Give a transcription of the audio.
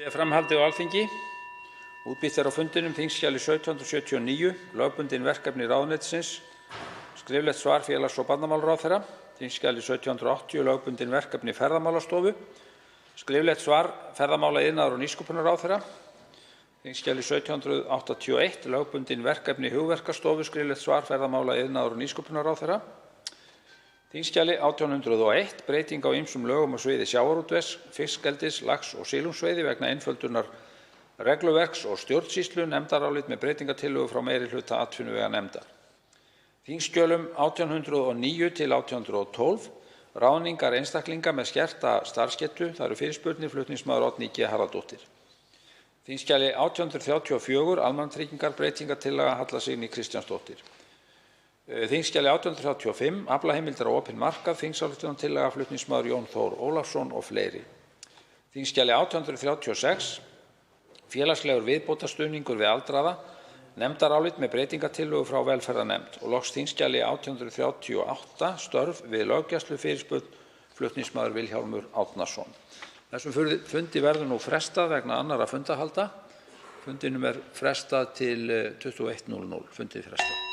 Framhaldi á Alþingi. Útbýtt á fundinum þingskjali 1779, lögbundin verkefni ráðuneytisins, skriflegt svar félags- og barnamálaráðherra, þingskjali 1780, lögbundin verkefni ferðamálastofu, skriflegt svar ferðamála-, iðnaðar- og nýsköpunarráðherra, þingskjali 1781, lögbundin verkefni hugverkastofu, skriflegt svar ferðamála-, iðnaðar- og nýsköpunarráðherra, þingskjali 1801, breyting á ýmsum lögum á sviði sjávarútvegs, fiskeldis, lax- og silungsveiði vegna einföldunar regluverks og stjórnsýslu, nefndarálit með breytingartillögu frá meirihluta atvinnuveganefndar. Þingskjölum 1809 til 1812, ráðningar einstaklinga með skerta starfsgetu, það eru fyrirspurnir, flutningsmaður Oddný G. Harðardóttir. Þingskjali 1834, almannatryggingar, breytingartillaga Halla Signý Kristjánsdóttir. Þingskjali 1835, aflaheimildar á opinn markað, þingsályktunartillaga flutningsmaður Jón Þór Ólafsson og fleiri. Þingskjali 1836, félagslegur viðbótarstuðningur við aldraða, nefndarálit með breytingartillögu frá velferðarnefnd. Og loks þingskjali 1838, störf við löggæslu, fyrirspurn, flutningsmaður Vilhjálmur Árnason. Þessum fundi verður nú frestað vegna annarra fundahalda. Fundinum frestað til 21:00. Fundið frestað.